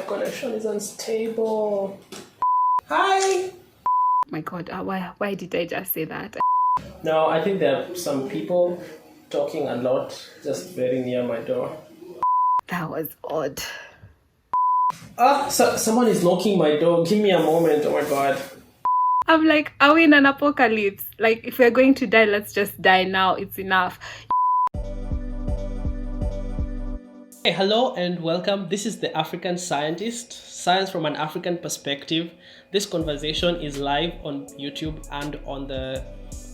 connection is unstable. Hi! My God, why did I just say that? No, I think there are some people talking a lot just very near my door. That was odd. Someone is knocking my door. Give me a moment. Oh my God. I'm like, are we in an apocalypse? Like, if we're going to die, let's just die now. It's enough. Hey, hello and welcome. This is The African Scientist, science from an African perspective. This conversation is live on YouTube and on the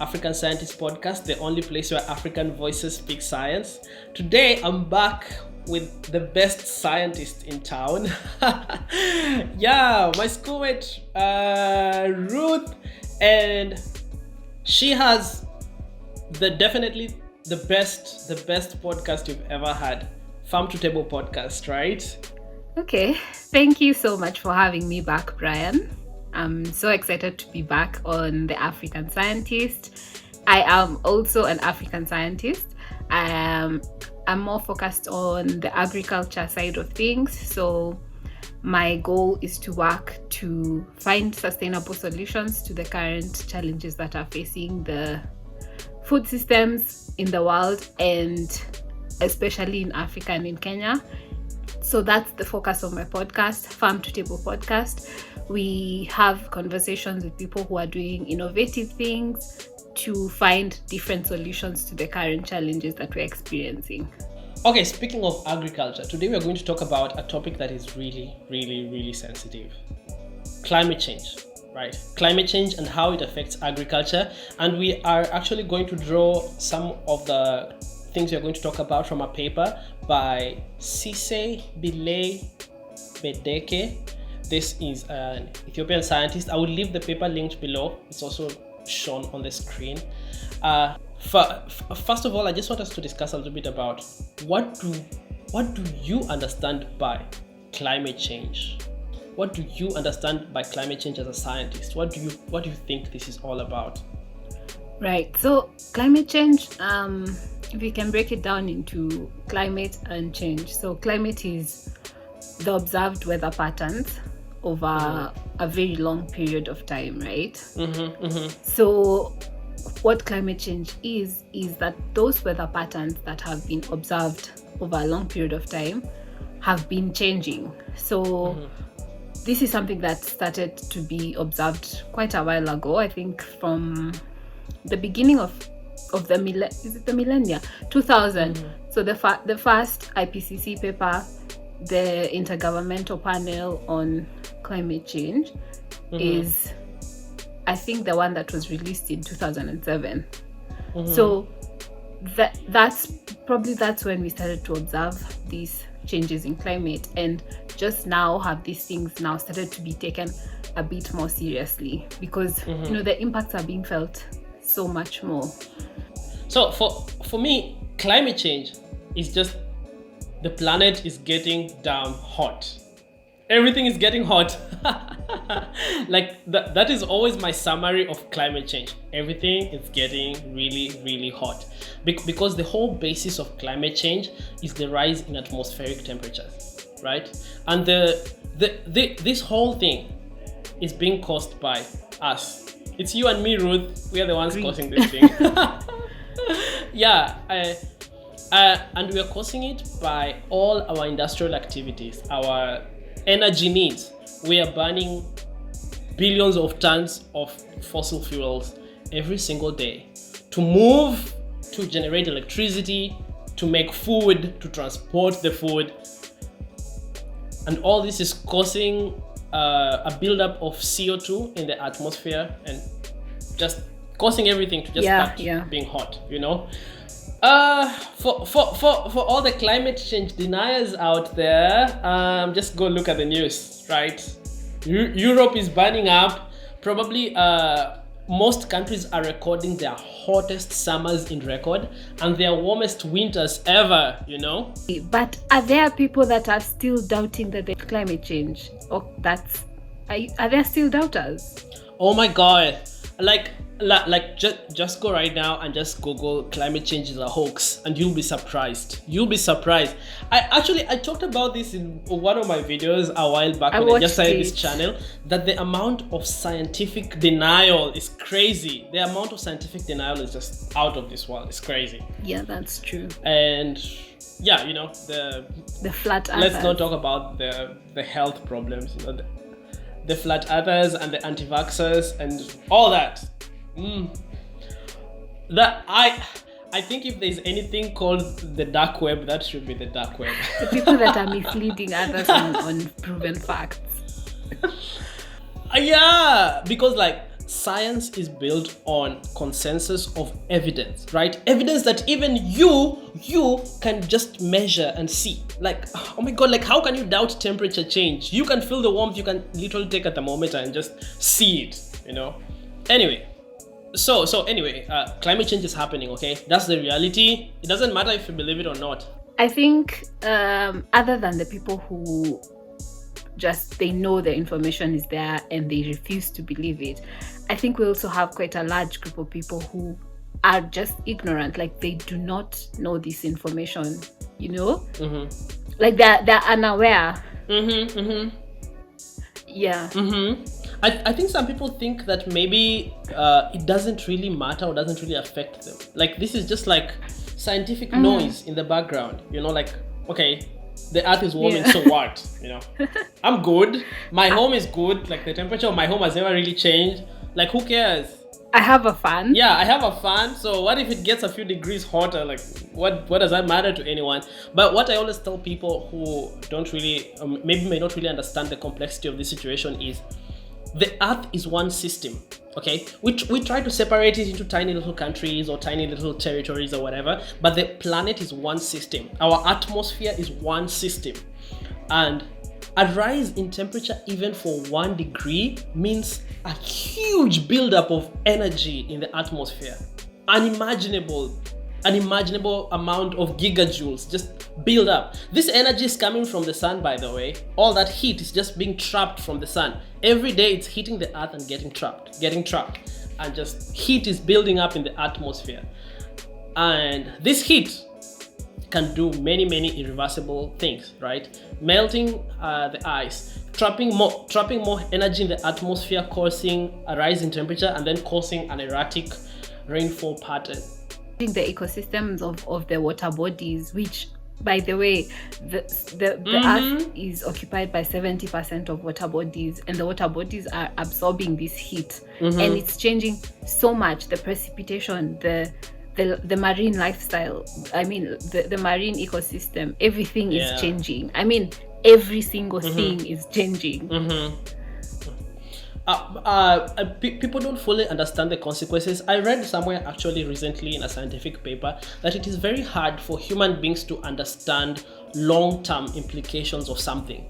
African Scientist podcast, the only place where African voices speak science. Today, I'm back with the best scientist in town. Yeah, my schoolmate, Ruth, and she has definitely the best podcast you've ever had. Farm to Table podcast, right? Okay, thank you so much for having me back, Brian. I'm so excited to be back on The African Scientist. I am also an African scientist. I'm more focused on the agriculture side of things. So my goal is to work to find sustainable solutions to the current challenges that are facing the food systems in the world, and especially in Africa and in Kenya. So that's the focus of my podcast, Farm to Table podcast. We have conversations with people who are doing innovative things to find different solutions to the current challenges that we're experiencing. Okay, speaking of agriculture, today we're going to talk about a topic that is really sensitive. Climate change, right? Climate change and how it affects agriculture. And we are actually going to draw some of the things we're going to talk about from a paper by Sise Bilay Bedeke. This is an Ethiopian scientist. I will leave the paper linked below. It's also shown on the screen. First of all, I just want us to discuss a little bit about what do you understand by climate change? What do you understand by climate change as a scientist? What do you think this is all about? Right. So climate change, if we can break it down into climate and change. So climate is the observed weather patterns over a very long period of time, right? So what climate change is that those weather patterns that have been observed over a long period of time have been changing. So this is something that started to be observed quite a while ago. I think from the beginning of the millennia 2000. So the first IPCC paper, the Intergovernmental Panel on Climate Change, is I think the one that was released in 2007. So that's when we started to observe these changes in climate, and just now have these things now started to be taken a bit more seriously, because the impacts are being felt so much more. So for me, climate change is just the planet is getting damn hot. Everything is getting hot. Like that is always my summary of climate change. Everything is getting really hot. Because the whole basis of climate change is the rise in atmospheric temperatures, right? And this whole thing is being caused by us. It's you and me, Ruth. We are the ones causing this thing. Yeah, and we are causing it by all our industrial activities, our energy needs. We are burning billions of tons of fossil fuels every single day to move, to generate electricity, to make food, to transport the food. And all this is causing a buildup of CO2 in the atmosphere and just causing everything to just start being hot, For all the climate change deniers out there, just go look at the news, right? Europe is burning up. Probably most countries are recording their hottest summers in record and their warmest winters ever, But are there people that are still doubting that the climate change? Are there still doubters? Oh my God. Like, just go right now and just Google climate change is a hoax, and you'll be surprised. I talked about this in one of my videos a while back when I just started this channel, that the amount of scientific denial is crazy. The amount of scientific denial is just out of this world. It's crazy. Yeah, that's true. And yeah, the flat earthers. Let's not talk about the health problems, the flat earthers and the anti-vaxxers and all that. That I think if there's anything called the dark web, that should be the dark web. The people that are misleading others on proven facts. Yeah, because like science is built on consensus of evidence, right? Evidence that even you can just measure and see. Like, oh my god, like how can you doubt temperature change? You can feel the warmth, you can literally take a thermometer and just see it, Anyway, so anyway, climate change is happening, okay? That's the reality. It doesn't matter if you believe it or not. I think other than the people who just they know the information is there and they refuse to believe it, I think we also have quite a large group of people who are just ignorant, like they do not know this information, like they're unaware. Yeah. I think some people think that maybe it doesn't really matter or doesn't really affect them. Like this is just like scientific noise in the background, like, okay, the earth is warming, so what? I'm good. My home is good. Like the temperature of my home has never really changed. Like who cares? I have a fan. Yeah, I have a fan. So what if it gets a few degrees hotter? Like what does that matter to anyone? But what I always tell people who don't really, maybe may not really understand the complexity of this situation is the earth is one system. Okay, we try to separate it into tiny little countries or tiny little territories or whatever, but the planet is one system. Our atmosphere is one system, and a rise in temperature even for 1 degree means a huge buildup of energy in the atmosphere. Unimaginable amount of gigajoules just build up. This energy is coming from the sun, by the way. All that heat is just being trapped from the sun. Every day it's hitting the earth and getting trapped, and just heat is building up in the atmosphere. And this heat can do many irreversible things, right? Melting the ice, trapping more energy in the atmosphere, causing a rise in temperature, and then causing an erratic rainfall pattern. The ecosystems of the water bodies, which, by the way, the earth is occupied by 70% of water bodies, and the water bodies are absorbing this heat, and it's changing so much. The precipitation, the marine lifestyle, I mean the marine ecosystem, everything is changing. I mean every single thing is changing. People don't fully understand the consequences. I read somewhere actually recently in a scientific paper that it is very hard for human beings to understand long-term implications of something.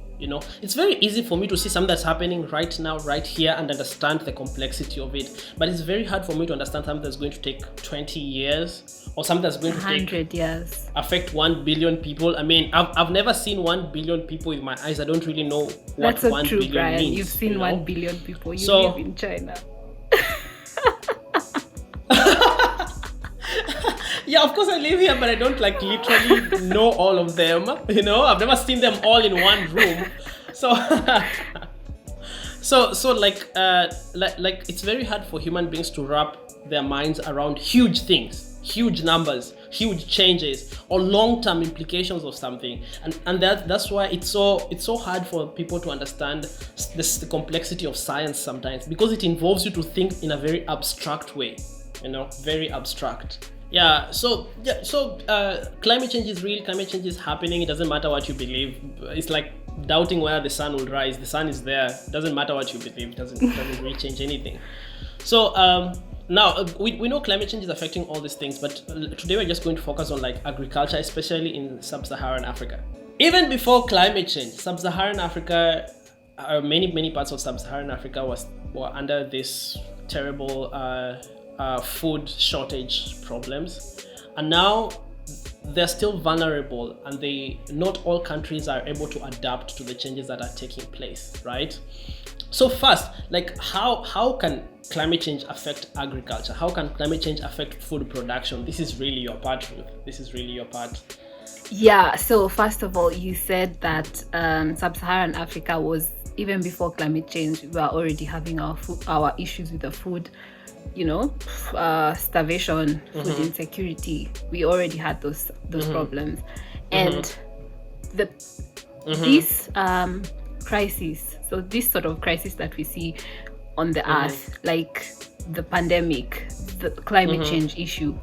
It's very easy for me to see something that's happening right now, right here, and understand the complexity of it. But it's very hard for me to understand something that's going to take 20 years or something that's going to 100 years, affect 1 billion people. I mean, I've never seen 1 billion people with my eyes. I don't really know what that's so 1 true, billion Brian. means. You've seen 1 billion people. You live in China. Yeah, of course I live here, but I don't literally know all of them. I've never seen them all in one room. So it's very hard for human beings to wrap their minds around huge things, huge numbers, huge changes, or long-term implications of something. And that's why it's so hard for people to understand the complexity of science sometimes, because it involves you to think in a very abstract way, very abstract. Climate change is real. Climate change is happening. It doesn't matter what you believe. It's like doubting whether the sun will rise. The sun is there. It doesn't matter what you believe. It doesn't really change anything. So now we know climate change is affecting all these things, but today we're just going to focus on agriculture, especially in sub-Saharan Africa. Even before climate change, sub-Saharan Africa, many parts of sub-Saharan Africa were under this terrible food shortage problems, and now they're still vulnerable, and not all countries are able to adapt to the changes that are taking place, right? So first, like how can climate change affect agriculture? How can climate change affect food production? This is really your part, Ruth. This is really your part. Yeah, so first of all, you said that sub-Saharan Africa was, even before climate change, we were already having our issues with the food, starvation, food insecurity. We already had those problems, and this crisis. So this sort of crisis that we see on the earth, like the pandemic, the climate change issue,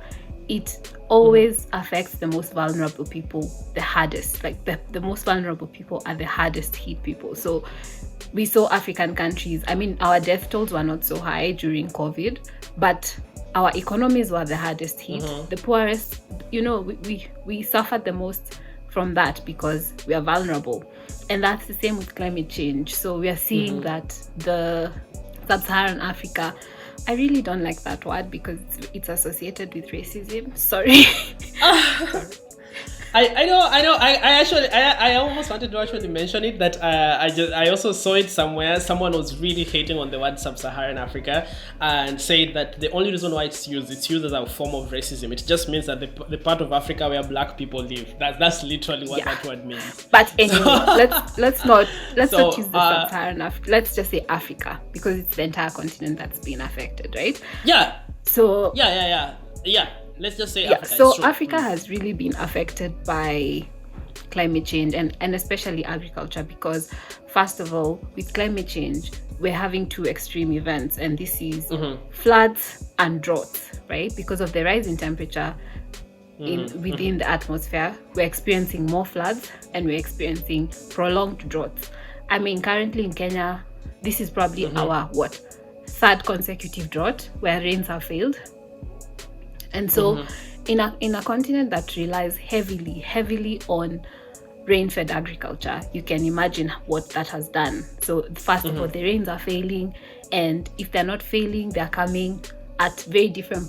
it always affects the most vulnerable people the hardest. Like the most vulnerable people are the hardest hit people. So we saw African countries, I mean, our death tolls were not so high during COVID, but our economies were the hardest hit. The poorest, we suffered the most from that because we are vulnerable. And that's the same with climate change. So we are seeing that the sub-Saharan Africa, I really don't like that word because it's associated with racism. Sorry. I know. I almost wanted to actually mention it, that I also saw it somewhere. Someone was really hating on the word sub-Saharan Africa and said that the only reason why it's used as a form of racism. It just means that the part of Africa where black people live. That's literally what that word means. But anyway, let's not use the sub-Saharan Africa. Let's just say Africa, because it's the entire continent that's been affected, right? Yeah. So yeah. Let's just say Africa. So Africa has really been affected by climate change and especially agriculture, because first of all, with climate change, we're having two extreme events, and this is floods and droughts, right? Because of the rise in temperature within the atmosphere, we're experiencing more floods and we're experiencing prolonged droughts. I mean, currently in Kenya, this is probably our third consecutive drought where rains have failed. And so in a continent that relies heavily on rain-fed agriculture, you can imagine what that has done. So first of all, the rains are failing, and if they're not failing, they're coming at very different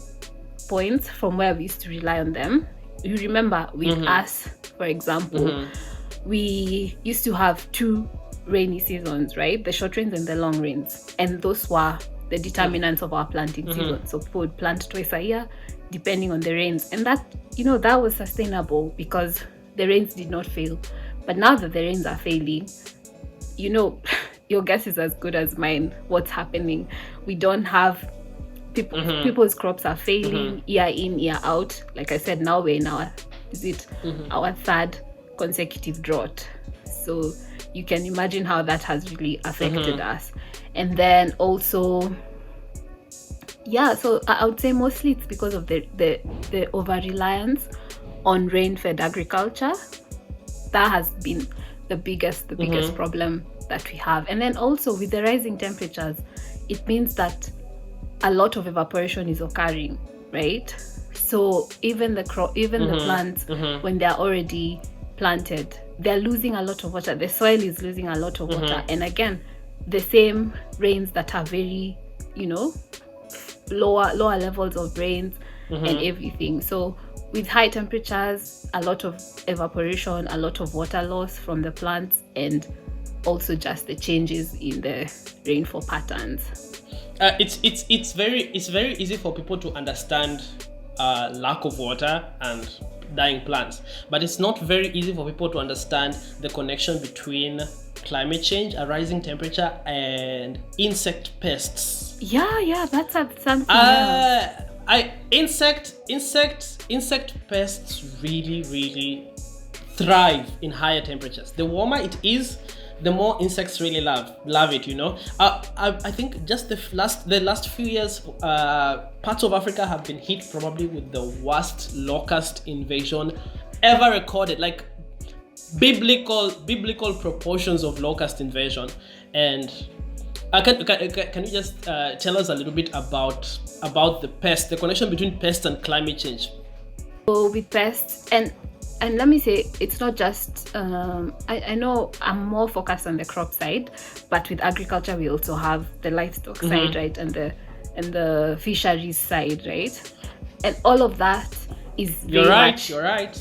points from where we used to rely on them. You remember with us, for example, we used to have two rainy seasons, right? The short rains and the long rains. And those were the determinants of our planting season. So people would plant twice a year, depending on the rains, and that that was sustainable because the rains did not fail. But now that the rains are failing, your guess is as good as mine what's happening. We don't have people's crops are failing year in, year out. Like I said, now we're in our third consecutive drought. So you can imagine how that has really affected us. And then also, so I would say mostly it's because of the over-reliance on rain-fed agriculture. That has been the biggest problem that we have. And then also with the rising temperatures, it means that a lot of evaporation is occurring, right? So even the plants, when they're already planted, they're losing a lot of water. The soil is losing a lot of water. And again, the same rains that are very, lower levels of rains and everything. So with high temperatures, a lot of evaporation, a lot of water loss from the plants, and also just the changes in the rainfall patterns. It's very easy for people to understand lack of water and dying plants, but it's not very easy for people to understand the connection between climate change, a rising temperature, and insect pests. That's something else. Insect pests really thrive in higher temperatures. The warmer it is, the more insects really love it. I think just the last few years, parts of Africa have been hit probably with the worst locust invasion ever recorded, like biblical proportions of locust invasion. And can you just tell us a little bit about the pests, the connection between pests and climate change? So with pests, and let me say, it's not just I know I'm more focused on the crop side, but with agriculture we also have the livestock side, right, and the fisheries side, right, and all of that is very much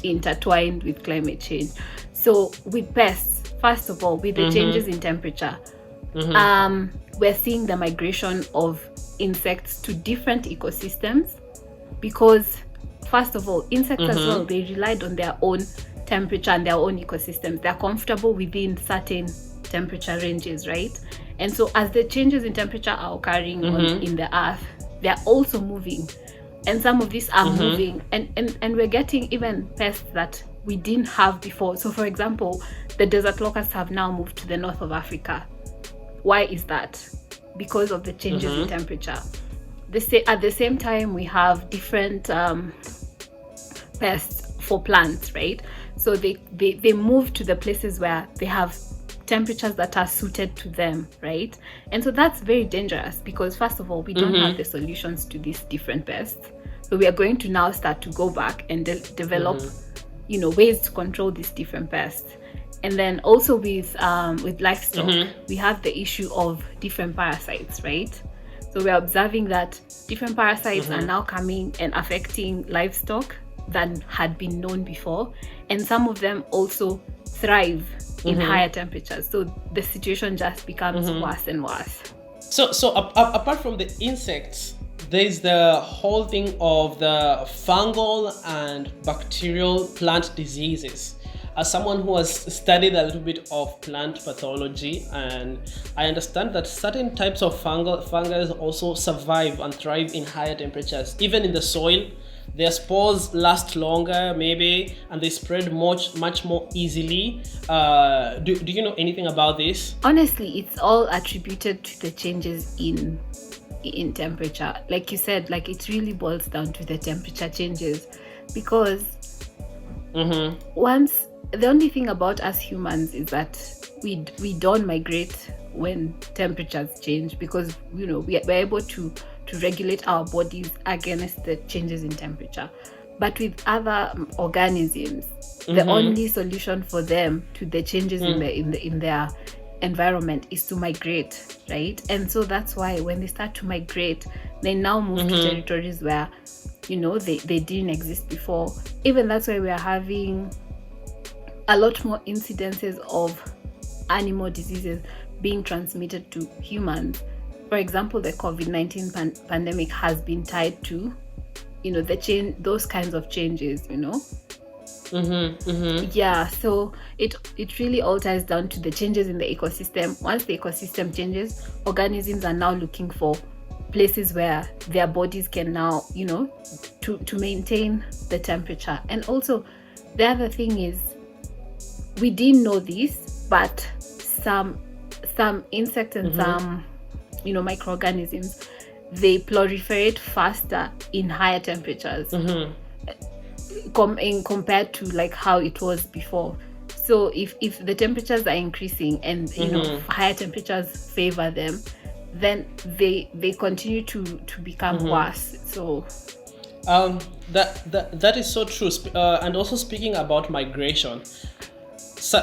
intertwined with climate change. So with pests, first of all, with the changes in temperature, we're seeing the migration of insects to different ecosystems, because first of all, insects as well, they relied on their own temperature and their own ecosystems. They're comfortable within certain temperature ranges, right? And so as the changes in temperature are occurring in the earth, they're also moving, and some of these are moving, and we're getting even pests that we didn't have before. So for example, the desert locusts have now moved to the north of Africa. Why is that? Because of the changes in temperature. At the same time, we have different pests for plants, right? So they move to the places where they have temperatures that are suited to them, right? And so that's very dangerous, because first of all, we don't have the solutions to these different pests. So we are going to now start to go back and develop ways to control these different pests. And then also with livestock, we have the issue of different parasites, right? So we're observing that different parasites are now coming and affecting livestock than had been known before. And some of them also thrive in higher temperatures. So the situation just becomes worse and worse. So apart from the insects, there's the whole thing of the fungal and bacterial plant diseases. As someone who has studied a little bit of plant pathology, and I understand that certain types of fungus also survive and thrive in higher temperatures, even in the soil. Their spores last longer, maybe, and they spread much more easily. Do you know anything about this? Honestly, it's all attributed to the changes in temperature. Like you said, like it really boils down to the temperature changes, because once the only thing about us humans is that we don't migrate when temperatures change, because we're able to regulate our bodies against the changes in temperature. But with other organisms, the only solution for them to the changes in their environment is to migrate, right? And so that's why when they start to migrate, they now move to territories where they didn't exist before. Even that's why we are having a lot more incidences of animal diseases being transmitted to humans. For example, the COVID-19 pandemic has been tied to those kinds of changes. Yeah, so it really all ties down to the changes in the ecosystem. Once the ecosystem changes, organisms are now looking for places where their bodies can now to maintain the temperature. And also the other thing is, we didn't know this, but some insects and some microorganisms, they proliferate faster in higher temperatures compared to like how it was before. So if the temperatures are increasing and higher temperatures favor them, then they continue to become worse. So that is so true. And also speaking about migration, so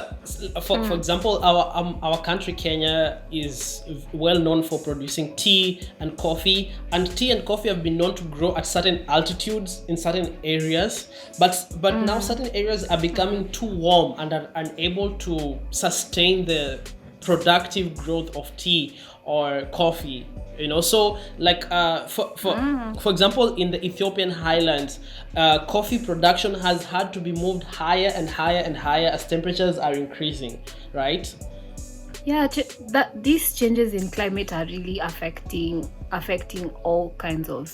for example, our country Kenya is well known for producing tea and coffee, and tea and coffee have been known to grow at certain altitudes in certain areas, but now certain areas are becoming too warm and are unable to sustain the productive growth of tea or coffee. So like for example, in the Ethiopian highlands, coffee production has had to be moved higher and higher and higher as temperatures are increasing, right? Yeah, that these changes in climate are really affecting all kinds of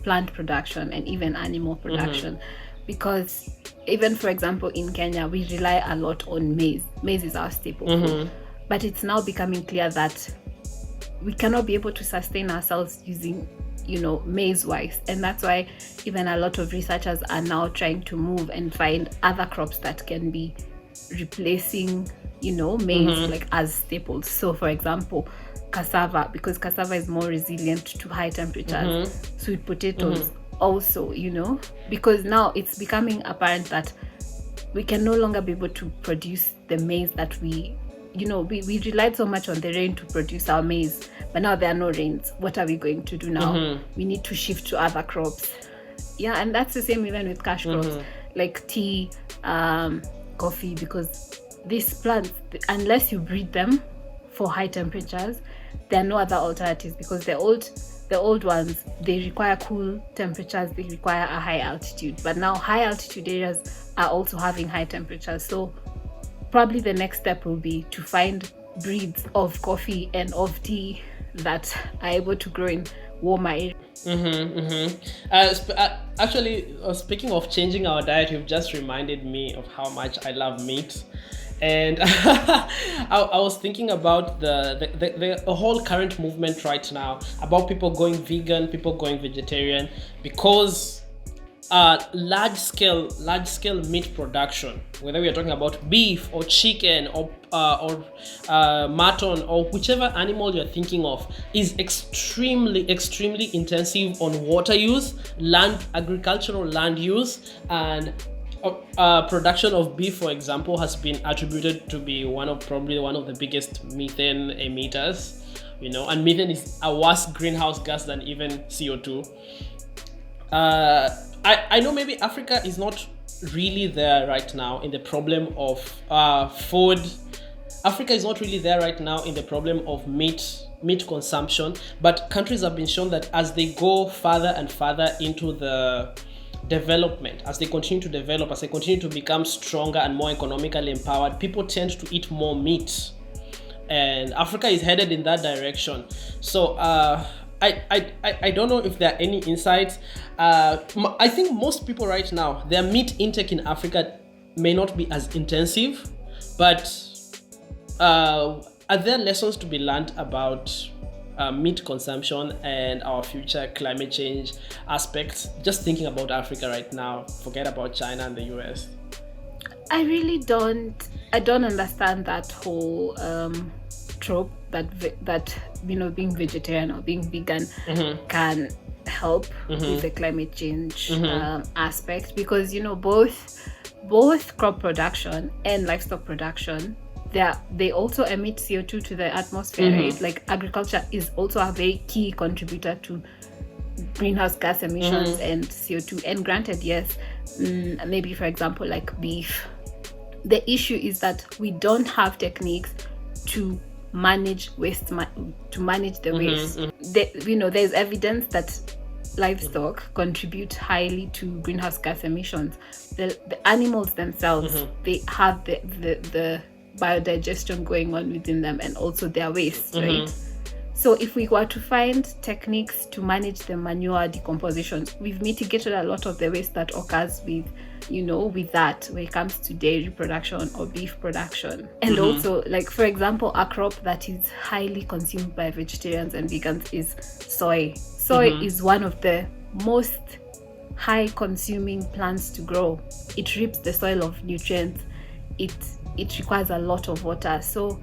plant production and even animal production, because even for example in Kenya, we rely a lot on maize. Maize is our staple food. But it's now becoming clear that we cannot be able to sustain ourselves using, maize-wise. And that's why even a lot of researchers are now trying to move and find other crops that can be replacing, maize like as staples. So for example, cassava, because cassava is more resilient to high temperatures. Sweet potatoes also, because now it's becoming apparent that we can no longer be able to produce the maize that we relied so much on the rain to produce our maize, but now there are no rains. What are we going to do now? We need to shift to other crops. Yeah, and that's the same even with cash crops like tea, coffee, because these plants, unless you breed them for high temperatures, there are no other alternatives, because the old ones, they require cool temperatures, they require a high altitude. But now high altitude areas are also having high temperatures. So probably the next step will be to find breeds of coffee and of tea that are able to grow in warmer areas. Actually, speaking of changing our diet, you've just reminded me of how much I love meat. And I was thinking about the whole current movement right now about people going vegan, people going vegetarian, because large scale meat production, whether we are talking about beef or chicken or mutton or whichever animal you're thinking of, is extremely intensive on water use, agricultural land use, and production of beef, for example, has been attributed to be probably one of the biggest methane emitters, and methane is a worse greenhouse gas than even CO2. I know maybe Africa is not really there right now in the problem of food. Africa is not really there right now in the problem of meat consumption, but countries have been shown that as they go further and further into the development, as they continue to develop, as they continue to become stronger and more economically empowered, people tend to eat more meat, and Africa is headed in that direction. So I don't know if there are any insights. I think most people right now, their meat intake in Africa may not be as intensive, but are there lessons to be learned about meat consumption and our future climate change aspects? Just thinking about Africa right now, forget about China and the US. I really don't understand that whole trope that being vegetarian or being vegan can help with the climate change aspect, because both crop production and livestock production, they also emit CO2 to the atmosphere, right? Like agriculture is also a very key contributor to greenhouse gas emissions and CO2. And granted, yes, maybe for example like beef, the issue is that we don't have techniques to manage waste, to manage the waste. There's evidence that livestock contribute highly to greenhouse gas emissions. The animals themselves, they have the biodigestion going on within them, and also their waste, right? So if we were to find techniques to manage the manure decomposition, we've mitigated a lot of the waste that occurs with that when it comes to dairy production or beef production. And also, like for example, a crop that is highly consumed by vegetarians and vegans is soy. Soy is one of the most high consuming plants to grow. It rips the soil of nutrients. It requires a lot of water. So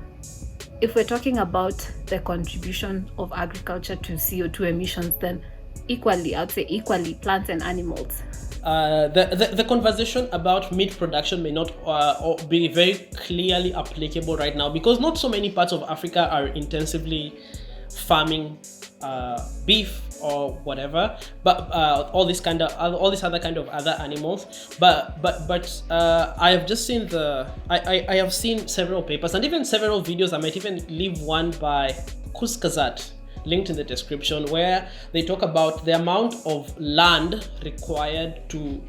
if we're talking about the contribution of agriculture to CO2 emissions, then I'd say equally plants and animals. The conversation about meat production may not be very clearly applicable right now, because not so many parts of Africa are intensively farming beef or whatever, but all these other kind of other animals. But I have just seen I have seen several papers and even several videos. I might even leave one by Kuskazat linked in the description, where they talk about the amount of land required to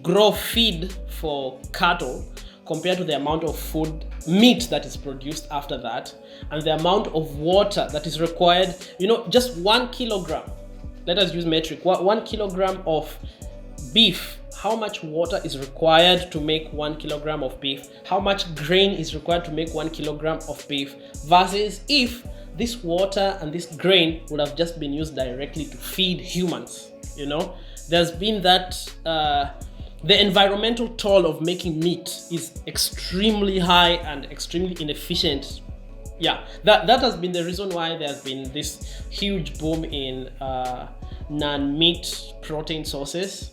grow feed for cattle compared to the amount of meat that is produced after that, and the amount of water that is required. Just 1 kilogram, let us use metric, 1 kilogram of beef, how much water is required to make 1 kilogram of beef, how much grain is required to make 1 kilogram of beef, versus if this water and this grain would have just been used directly to feed humans. There's been that the environmental toll of making meat is extremely high and extremely inefficient. That has been the reason why there's been this huge boom in non-meat protein sources.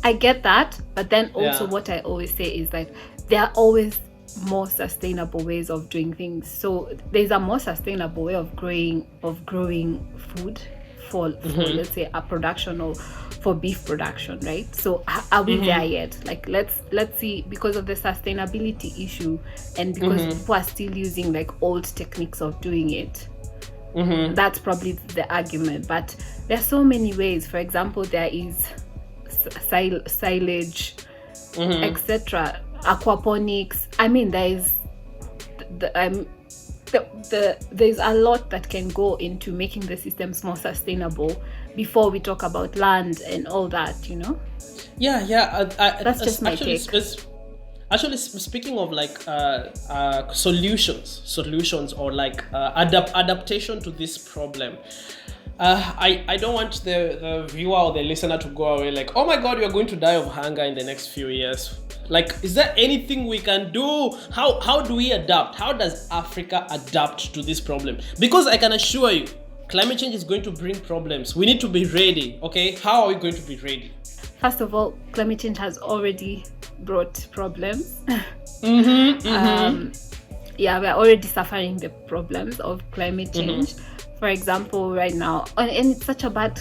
I get that, but then also what I always say is that there are always more sustainable ways of doing things. So there's a more sustainable way of growing food for let's say a production or for beef production, right? So are we there yet? Like let's see, because of the sustainability issue and because people are still using like old techniques of doing it. That's probably the argument, but there's so many ways. For example, there is silage, etc., aquaponics. I mean, there's there's a lot that can go into making the systems more sustainable before we talk about land and all that, you know. That's just my take. Actually, speaking of like solutions or like adaptation to this problem, I don't want the viewer or the listener to go away like, oh my god, we are going to die of hunger in the next few years. Like, is there anything we can do? How do we adapt? How does Africa adapt to this problem? Because I can assure you, climate change is going to bring problems. We need to be ready, okay? How are we going to be ready? First of all, climate change has already brought problems. We're already suffering the problems of climate change. For example, right now, and it's such a bad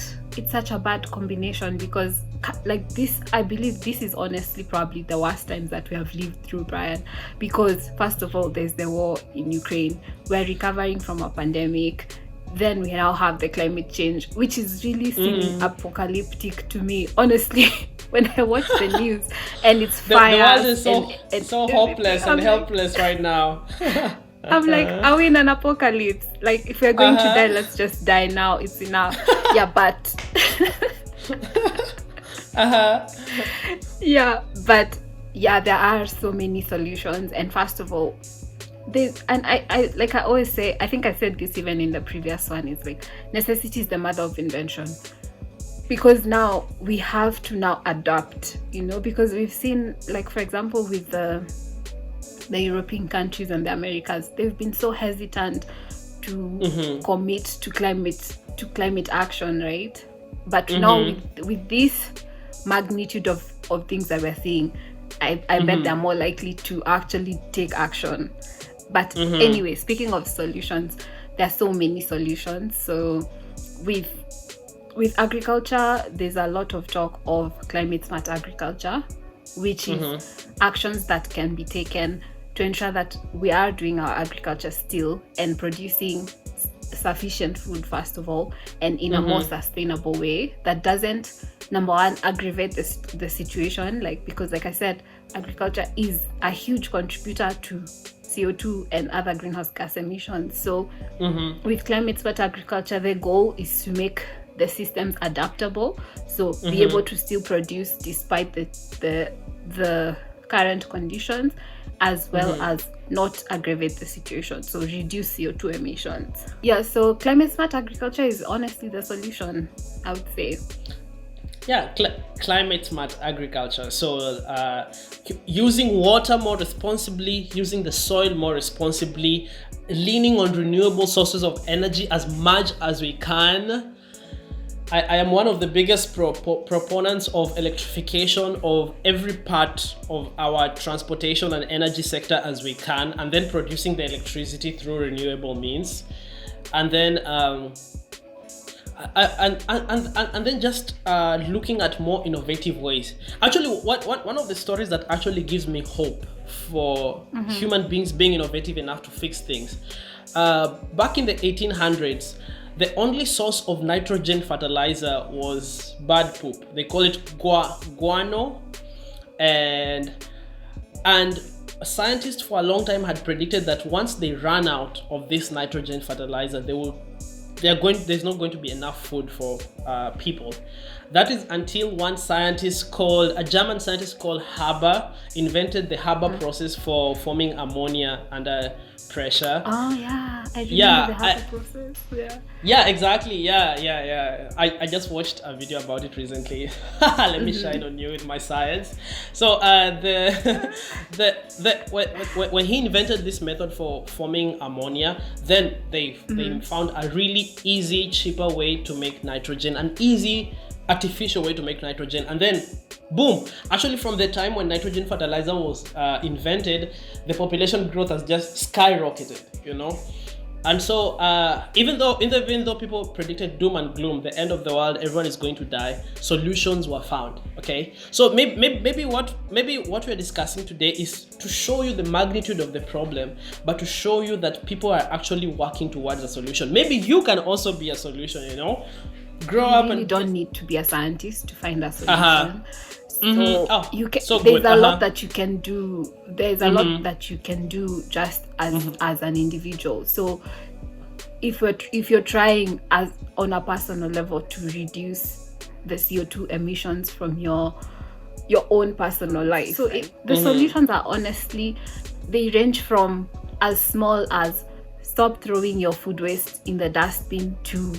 combination, because like this, I believe this is honestly probably the worst times that we have lived through, Brian, because first of all, there's the war in Ukraine. We're recovering from a pandemic. Then we now have the climate change, which is really seeming apocalyptic to me, honestly. When I watch the news and it's fire, the world is so hopeless and helpless right now. I'm like, are we in an apocalypse? Like, if we're going to die, let's just die now. It's enough. Yeah, but there are so many solutions. And first of all, I like I always say, I think I said this even in the previous one, it's like necessity is the mother of invention. Because now we have to now adapt, you know, because we've seen, like, for example, with the European countries and the Americas, they've been so hesitant to commit to climate action, right? But now with this magnitude of things that we're seeing, I bet they're more likely to actually take action. But anyway, speaking of solutions, there are so many solutions. So with agriculture, there's a lot of talk of climate smart agriculture, which is actions that can be taken to ensure that we are doing our agriculture still and producing sufficient food, first of all, and in a more sustainable way that doesn't, number one, aggravate the situation, like, because like I said, agriculture is a huge contributor to CO2 and other greenhouse gas emissions. So with climate smart agriculture, the goal is to make the systems adaptable, so be able to still produce despite the current conditions, as well as not aggravate the situation, so reduce CO2 emissions. Yeah, so climate smart agriculture is honestly the solution, I would say. Yeah, climate smart agriculture. So using water more responsibly, using the soil more responsibly, leaning on renewable sources of energy as much as we can. I am one of the biggest proponents of electrification of every part of our transportation and energy sector as we can, and then producing the electricity through renewable means, and then and then just looking at more innovative ways. Actually, one of the stories that actually gives me hope for human beings being innovative enough to fix things. Back in the 1800s, the only source of nitrogen fertilizer was bird poop. They call it guano, and scientists for a long time had predicted that once they ran out of this nitrogen fertilizer, there's not going to be enough food for people. That is until one a German scientist called Haber, invented the Haber process for forming ammonia under pressure. Oh yeah, I remember the Haber process. Yeah, exactly. Yeah. I just watched a video about it recently. Let me shine on you with my science. So when he invented this method for forming ammonia, then they found a really easy, cheaper way to make nitrogen, an easy artificial way to make nitrogen, and then boom, actually from the time when nitrogen fertilizer was invented, the population growth has just skyrocketed, you know. And so, even though people predicted doom and gloom, the end of the world, everyone is going to die, solutions were found. Okay, so maybe what we're discussing today is to show you the magnitude of the problem, but to show you that people are actually working towards a solution. Maybe you can also be a solution. Grow up You really and don't need to be a scientist to find a solution. Uh-huh. You can. So there's good. a lot that you can do. There's a lot that you can do just as an individual. So if you're trying on a personal level to reduce the CO2 emissions from your own personal life, so the solutions are honestly, they range from as small as stop throwing your food waste in the dustbin to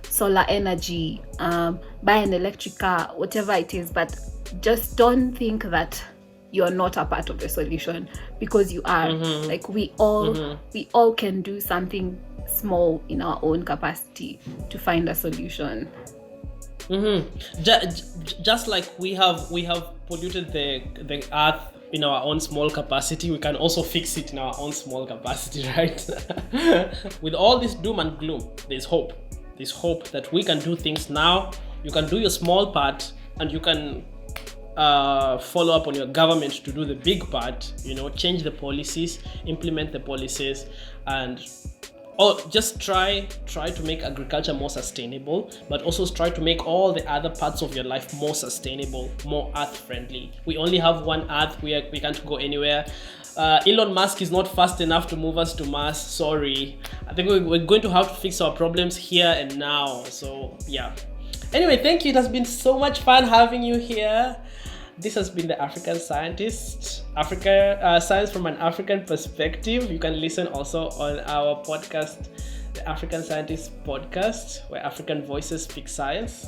solar energy, buy an electric car, whatever it is. But just don't think that you're not a part of the solution, because you are. Like we all can do something small in our own capacity to find a solution. Just like we have polluted the earth in our own small capacity, we can also fix it in our own small capacity, right? With all this doom and gloom, there's hope. There's hope that we can do things now. You can do your small part, and you can follow up on your government to do the big part. Change the policies, implement the policies, and just try to make agriculture more sustainable, but also try to make all the other parts of your life more sustainable, more earth friendly. We only have one earth. We can't go anywhere. Elon Musk is not fast enough to move us to Mars. Sorry. I think we're going to have to fix our problems here and now. So yeah. Anyway, thank you. It has been so much fun having you here. This has been the African Scientist, Science from an African Perspective. You can listen also on our podcast, the African Scientist Podcast, where African voices speak science.